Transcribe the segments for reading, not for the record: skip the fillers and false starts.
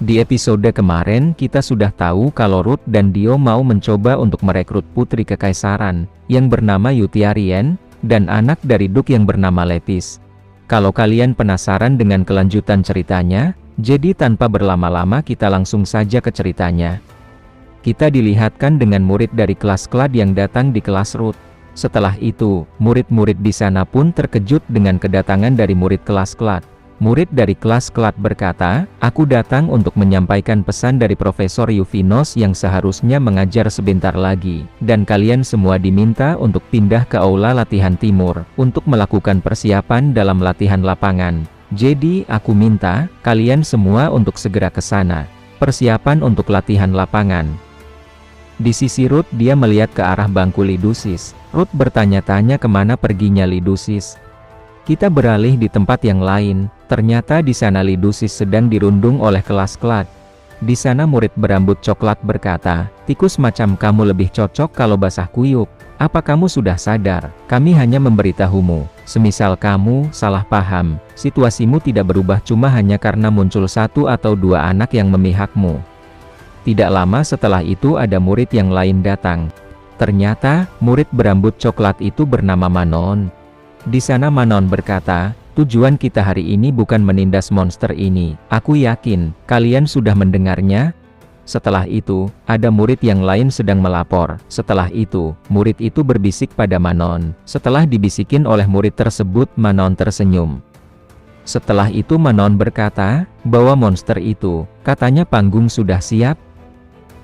Di episode kemarin kita sudah tahu kalau Ruth dan Dio mau mencoba untuk merekrut putri kekaisaran, yang bernama Yutiarien, dan anak dari Duk yang bernama Lepis. Kalau kalian penasaran dengan kelanjutan ceritanya, jadi tanpa berlama-lama kita langsung saja ke ceritanya. Kita dilihatkan dengan murid dari kelas Clad yang datang di kelas Ruth. Setelah itu, murid-murid di sana pun terkejut dengan kedatangan dari murid kelas Clad. Murid dari kelas Clad berkata, "Aku datang untuk menyampaikan pesan dari Profesor Yufinos yang seharusnya mengajar sebentar lagi, dan kalian semua diminta untuk pindah ke aula latihan timur, untuk melakukan persiapan dalam latihan lapangan. Jadi, aku minta kalian semua untuk segera ke sana. Persiapan untuk latihan lapangan." Di sisi Ruth, dia melihat ke arah bangku Lidusis. Ruth bertanya-tanya kemana perginya Lidusis. Kita beralih di tempat yang lain. Ternyata di sana Lidusis sedang dirundung oleh kelas Clad. Di sana murid berambut coklat berkata, "Tikus macam kamu lebih cocok kalau basah kuyup. Apa kamu sudah sadar? Kami hanya memberitahumu. Semisal kamu salah paham, situasimu tidak berubah cuma hanya karena muncul satu atau dua anak yang memihakmu." Tidak lama setelah itu ada murid yang lain datang. Ternyata, murid berambut coklat itu bernama Manon. Di sana Manon berkata, "Tujuan kita hari ini bukan menindas monster ini. Aku yakin, kalian sudah mendengarnya." Setelah itu, ada murid yang lain sedang melapor. Setelah itu, murid itu berbisik pada Manon. Setelah dibisikin oleh murid tersebut, Manon tersenyum. Setelah itu Manon berkata, bahwa monster itu, katanya panggung sudah siap.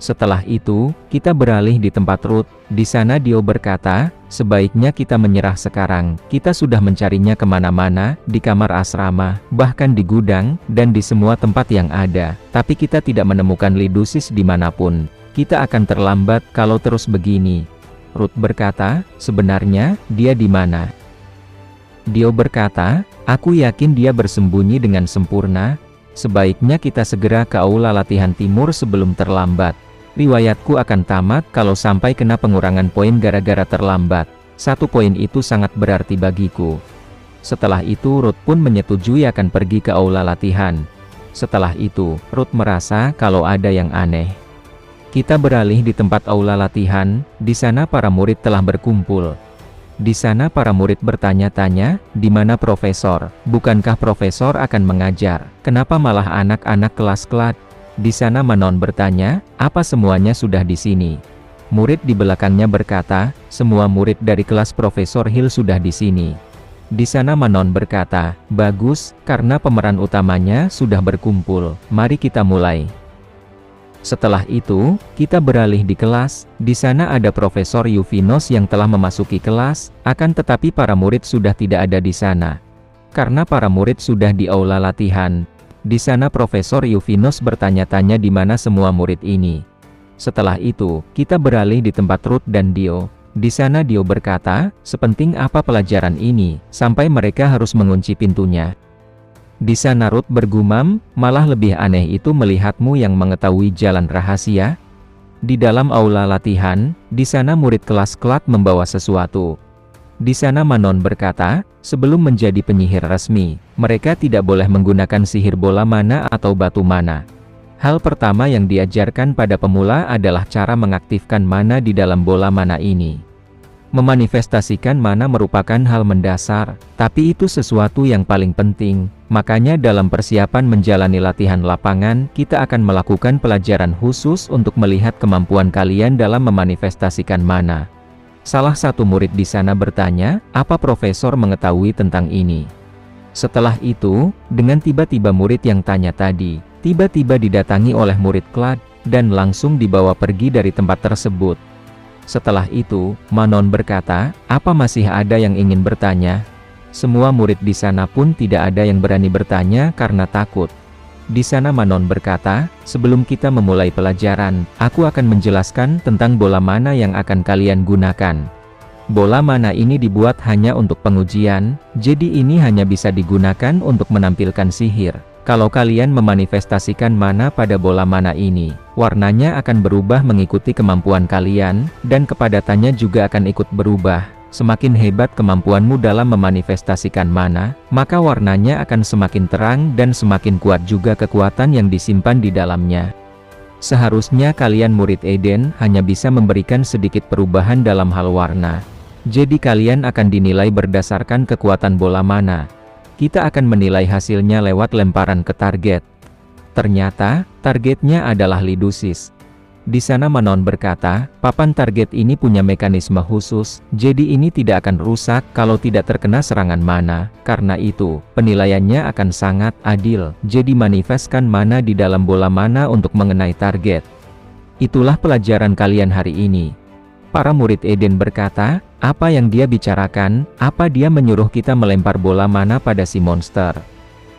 Setelah itu, kita beralih di tempat Ruth. Di sana Dio berkata, "Sebaiknya kita menyerah sekarang. Kita sudah mencarinya kemana-mana, di kamar asrama, bahkan di gudang, dan di semua tempat yang ada. Tapi kita tidak menemukan Lidusis dimanapun. Kita akan terlambat kalau terus begini." Ruth berkata, "Sebenarnya, dia di mana?" Dio berkata, "Aku yakin dia bersembunyi dengan sempurna. Sebaiknya kita segera ke aula latihan timur sebelum terlambat. Riwayatku akan tamat kalau sampai kena pengurangan poin gara-gara terlambat. 1 poin itu sangat berarti bagiku." Setelah itu Ruth pun menyetujui akan pergi ke aula latihan. Setelah itu, Ruth merasa kalau ada yang aneh. Kita beralih di tempat aula latihan. Di sana para murid telah berkumpul. Di sana para murid bertanya-tanya, "Di mana profesor? Bukankah profesor akan mengajar? Kenapa malah anak-anak kelas Clad?" Di sana Manon bertanya, "Apa semuanya sudah di sini?" Murid di belakangnya berkata, "Semua murid dari kelas Profesor Hill sudah di sini." Di sana Manon berkata, "Bagus, karena pemeran utamanya sudah berkumpul. Mari kita mulai." Setelah itu, kita beralih di kelas. Di sana ada Profesor Yufinos yang telah memasuki kelas, akan tetapi para murid sudah tidak ada di sana. Karena para murid sudah di aula latihan. Di sana Profesor Yufinos bertanya-tanya di mana semua murid ini. Setelah itu, kita beralih di tempat Ruth dan Dio. Di sana Dio berkata, "Sepenting apa pelajaran ini, sampai mereka harus mengunci pintunya?" Di sana Ruth bergumam, "Malah lebih aneh itu melihatmu yang mengetahui jalan rahasia." Di dalam aula latihan, di sana murid kelas Clad membawa sesuatu. Di sana Manon berkata, "Sebelum menjadi penyihir resmi, mereka tidak boleh menggunakan sihir bola mana atau batu mana. Hal pertama yang diajarkan pada pemula adalah cara mengaktifkan mana di dalam bola mana ini. Memanifestasikan mana merupakan hal mendasar, tapi itu sesuatu yang paling penting. Makanya dalam persiapan menjalani latihan lapangan, kita akan melakukan pelajaran khusus untuk melihat kemampuan kalian dalam memanifestasikan mana." Salah satu murid di sana bertanya, "Apa profesor mengetahui tentang ini?" Setelah itu, dengan tiba-tiba murid yang tanya tadi, tiba-tiba didatangi oleh murid Clad, dan langsung dibawa pergi dari tempat tersebut. Setelah itu, Manon berkata, "Apa masih ada yang ingin bertanya?" Semua murid di sana pun tidak ada yang berani bertanya karena takut. Di sana Manon berkata, "Sebelum kita memulai pelajaran, aku akan menjelaskan tentang bola mana yang akan kalian gunakan. Bola mana ini dibuat hanya untuk pengujian, jadi ini hanya bisa digunakan untuk menampilkan sihir. Kalau kalian memanifestasikan mana pada bola mana ini, warnanya akan berubah mengikuti kemampuan kalian, dan kepadatannya juga akan ikut berubah. Semakin hebat kemampuanmu dalam memanifestasikan mana, maka warnanya akan semakin terang dan semakin kuat juga kekuatan yang disimpan di dalamnya. Seharusnya kalian murid Eden hanya bisa memberikan sedikit perubahan dalam hal warna. Jadi kalian akan dinilai berdasarkan kekuatan bola mana. Kita akan menilai hasilnya lewat lemparan ke target. Ternyata, targetnya adalah Lidusis. Di sana Manon berkata, papan target ini punya mekanisme khusus, jadi ini tidak akan rusak kalau tidak terkena serangan mana. Karena itu, penilaiannya akan sangat adil, jadi manifestkan mana di dalam bola mana untuk mengenai target. Itulah pelajaran kalian hari ini. Para murid Eden berkata, apa yang dia bicarakan, apa dia menyuruh kita melempar bola mana pada si monster.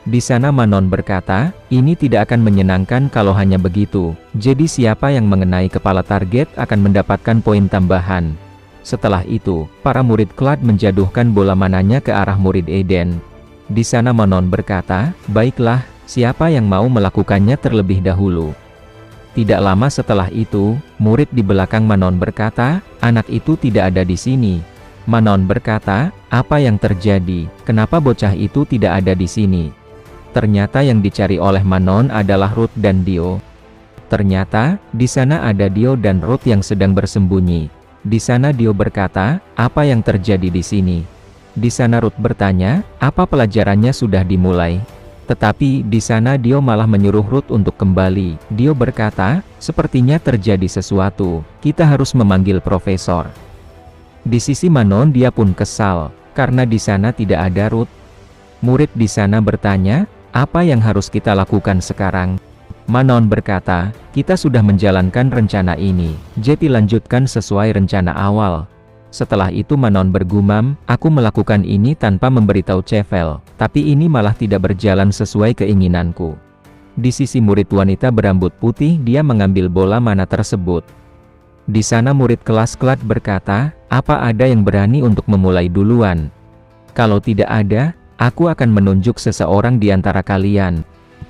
Di sana Manon berkata, ini tidak akan menyenangkan kalau hanya begitu, jadi siapa yang mengenai kepala target akan mendapatkan poin tambahan. Setelah itu, para murid Clad menjatuhkan bola mananya ke arah murid Eden. Di sana Manon berkata, baiklah, siapa yang mau melakukannya terlebih dahulu. Tidak lama setelah itu, murid di belakang Manon berkata, anak itu tidak ada di sini. Manon berkata, apa yang terjadi, kenapa bocah itu tidak ada di sini? Ternyata yang dicari oleh Manon adalah Ruth dan Dio. Ternyata, di sana ada Dio dan Ruth yang sedang bersembunyi. Di sana Dio berkata, apa yang terjadi di sini? Di sana Ruth bertanya, apa pelajarannya sudah dimulai? Tetapi, di sana Dio malah menyuruh Ruth untuk kembali. Dio berkata, sepertinya terjadi sesuatu, kita harus memanggil profesor. Di sisi Manon dia pun kesal, karena di sana tidak ada Ruth. Murid di sana bertanya, apa yang harus kita lakukan sekarang? Manon berkata, kita sudah menjalankan rencana ini, jadi lanjutkan sesuai rencana awal. Setelah itu Manon bergumam, aku melakukan ini tanpa memberitahu Chevel, tapi ini malah tidak berjalan sesuai keinginanku. Di sisi murid wanita berambut putih dia mengambil bola mana tersebut. Di sana murid kelas Clad berkata, apa ada yang berani untuk memulai duluan? Kalau tidak ada, aku akan menunjuk seseorang di antara kalian.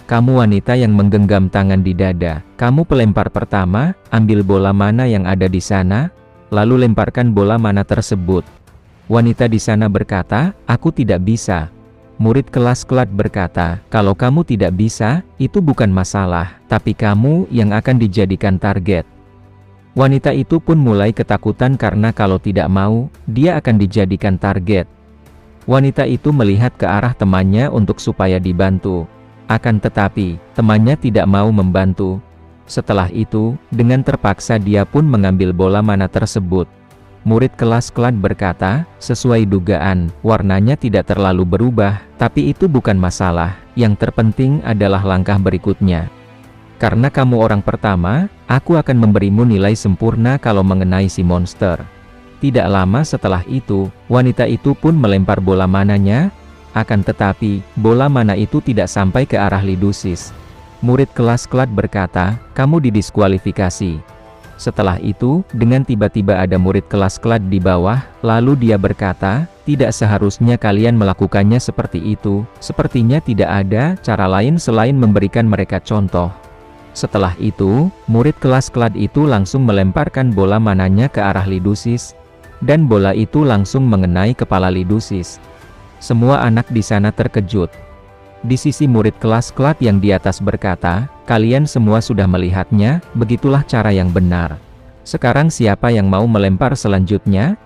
Kamu wanita yang menggenggam tangan di dada, kamu pelempar pertama, ambil bola mana yang ada di sana, lalu lemparkan bola mana tersebut. Wanita di sana berkata, aku tidak bisa. Murid kelas Clad berkata, kalau kamu tidak bisa, itu bukan masalah, tapi kamu yang akan dijadikan target. Wanita itu pun mulai ketakutan karena kalau tidak mau, dia akan dijadikan target. Wanita itu melihat ke arah temannya untuk supaya dibantu. Akan tetapi, temannya tidak mau membantu. Setelah itu, dengan terpaksa dia pun mengambil bola mana tersebut. Murid kelas Clad berkata, sesuai dugaan, warnanya tidak terlalu berubah, tapi itu bukan masalah. Yang terpenting adalah langkah berikutnya. Karena kamu orang pertama, aku akan memberimu nilai sempurna kalau mengenai si monster. Tidak lama setelah itu, wanita itu pun melempar bola mananya, akan tetapi, bola mana itu tidak sampai ke arah Lidusis. Murid kelas Clad berkata, kamu didiskualifikasi. Setelah itu, dengan tiba-tiba ada murid kelas Clad di bawah, lalu dia berkata, tidak seharusnya kalian melakukannya seperti itu, sepertinya tidak ada cara lain selain memberikan mereka contoh. Setelah itu, murid kelas Clad itu langsung melemparkan bola mananya ke arah Lidusis, dan bola itu langsung mengenai kepala Lidusis. Semua anak di sana terkejut. Di sisi murid kelas Clad yang di atas berkata, kalian semua sudah melihatnya, begitulah cara yang benar. Sekarang siapa yang mau melempar selanjutnya?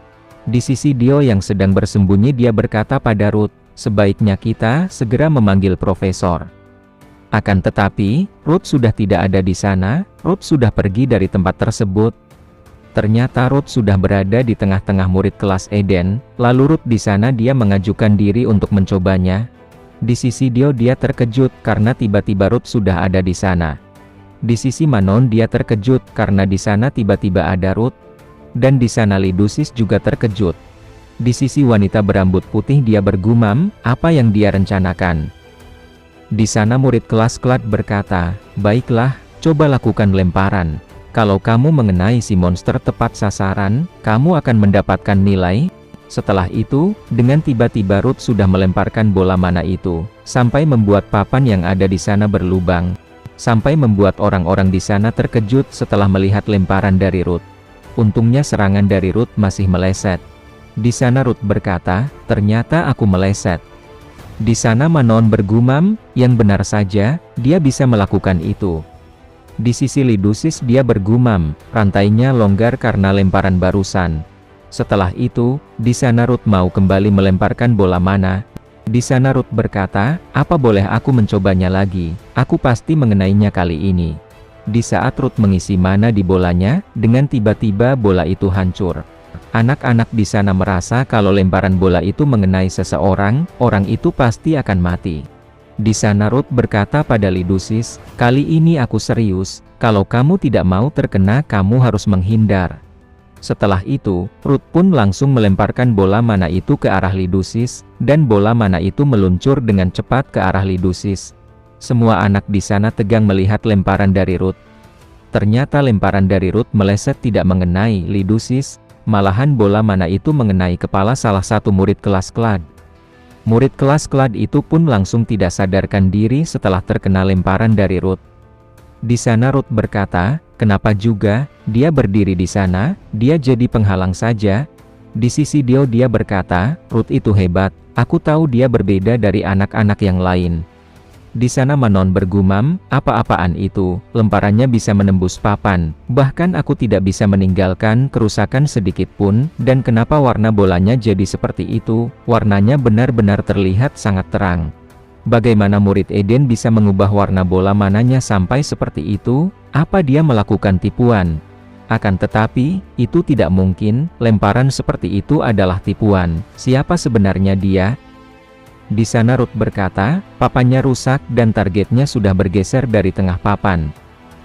Di sisi Dio yang sedang bersembunyi dia berkata pada Ruth, sebaiknya kita segera memanggil profesor. Akan tetapi, Ruth sudah tidak ada di sana, Ruth sudah pergi dari tempat tersebut. Ternyata Ruth sudah berada di tengah-tengah murid kelas Eden, lalu Ruth di sana dia mengajukan diri untuk mencobanya. Di sisi Dio dia terkejut karena tiba-tiba Ruth sudah ada di sana. Di sisi Manon dia terkejut karena di sana tiba-tiba ada Ruth, dan di sana Lidusis juga terkejut. Di sisi wanita berambut putih dia bergumam, apa yang dia rencanakan. Di sana murid kelas Clad berkata, baiklah, coba lakukan lemparan. Kalau kamu mengenai si monster tepat sasaran, kamu akan mendapatkan nilai. Setelah itu, dengan tiba-tiba Ruth sudah melemparkan bola mana itu, sampai membuat papan yang ada di sana berlubang. Sampai membuat orang-orang di sana terkejut setelah melihat lemparan dari Ruth. Untungnya serangan dari Ruth masih meleset. Di sana Ruth berkata, ternyata aku meleset. Di sana Manon bergumam, yang benar saja, dia bisa melakukan itu. Di sisi Lidusis dia bergumam, rantainya longgar karena lemparan barusan. Setelah itu, di sana Ruth mau kembali melemparkan bola mana. Di sana Ruth berkata, apa boleh aku mencobanya lagi, aku pasti mengenainya kali ini. Di saat Ruth mengisi mana di bolanya, dengan tiba-tiba bola itu hancur. Anak-anak di sana merasa kalau lemparan bola itu mengenai seseorang, orang itu pasti akan mati. Di sana Ruth berkata pada Lidusis, kali ini aku serius, kalau kamu tidak mau terkena kamu harus menghindar. Setelah itu, Ruth pun langsung melemparkan bola mana itu ke arah Lidusis, dan bola mana itu meluncur dengan cepat ke arah Lidusis. Semua anak di sana tegang melihat lemparan dari Ruth. Ternyata lemparan dari Ruth meleset tidak mengenai Lidusis, malahan bola mana itu mengenai kepala salah satu murid kelas Clad. Murid kelas Clad itu pun langsung tidak sadarkan diri setelah terkena lemparan dari Ruth. Di sana Ruth berkata, kenapa juga, dia berdiri di sana, dia jadi penghalang saja. Di sisi dia berkata, Ruth itu hebat, aku tahu dia berbeda dari anak-anak yang lain. Di sana Manon bergumam, apa-apaan itu, lemparannya bisa menembus papan, bahkan aku tidak bisa meninggalkan kerusakan sedikit pun, dan kenapa warna bolanya jadi seperti itu, warnanya benar-benar terlihat sangat terang. Bagaimana murid Eden bisa mengubah warna bola mananya sampai seperti itu, apa dia melakukan tipuan? Akan tetapi, itu tidak mungkin, lemparan seperti itu adalah tipuan, siapa sebenarnya dia? Di sana Ruth berkata, papannya rusak dan targetnya sudah bergeser dari tengah papan.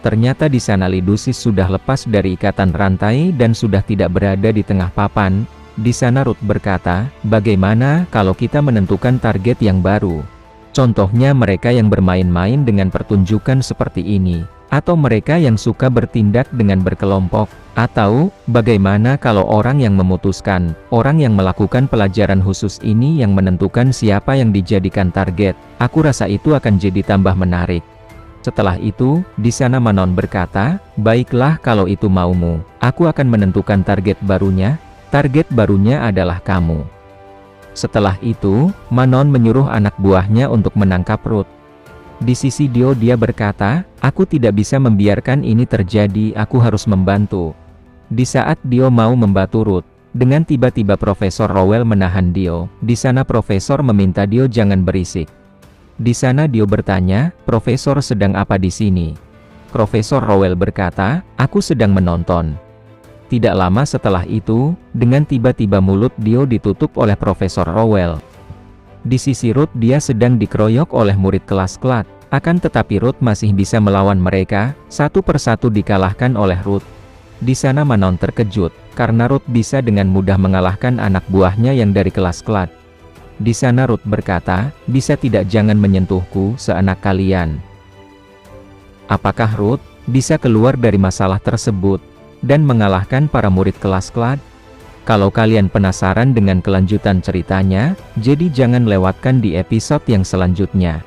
Ternyata di sana Lidusis sudah lepas dari ikatan rantai dan sudah tidak berada di tengah papan. Di sana Ruth berkata, bagaimana kalau kita menentukan target yang baru? Contohnya mereka yang bermain-main dengan pertunjukan seperti ini, atau mereka yang suka bertindak dengan berkelompok, atau bagaimana kalau orang yang memutuskan, orang yang melakukan pelajaran khusus ini yang menentukan siapa yang dijadikan target. Aku rasa itu akan jadi tambah menarik. Setelah itu, di sana Manon berkata, baiklah kalau itu maumu, aku akan menentukan target barunya. Target barunya adalah kamu. Setelah itu, Manon menyuruh anak buahnya untuk menangkap Ruth. Di sisi dia berkata, aku tidak bisa membiarkan ini terjadi, aku harus membantu. Di saat Dio mau membantu Ruth, dengan tiba-tiba Profesor Rowell menahan Dio. Di sana Profesor meminta Dio jangan berisik. Di sana Dio bertanya, Profesor sedang apa di sini? Profesor Rowell berkata, aku sedang menonton. Tidak lama setelah itu, dengan tiba-tiba mulut Dio ditutup oleh Profesor Rowell. Di sisi Ruth dia sedang dikeroyok oleh murid kelas Clad, akan tetapi Ruth masih bisa melawan mereka, satu persatu dikalahkan oleh Ruth. Di sana Manon terkejut, karena Ruth bisa dengan mudah mengalahkan anak buahnya yang dari kelas Clad. Di sana Ruth berkata, bisa tidak jangan menyentuhku seanak kalian. Apakah Ruth bisa keluar dari masalah tersebut dan mengalahkan para murid kelas Clad? Kalau kalian penasaran dengan kelanjutan ceritanya, jadi jangan lewatkan di episode yang selanjutnya.